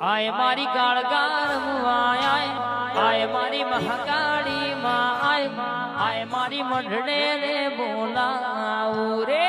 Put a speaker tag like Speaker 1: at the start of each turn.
Speaker 1: આય મારી કાળગાર મુઆય આય મારી મહાકાળી માં આય મારી મંડળે રે બોલાવું રે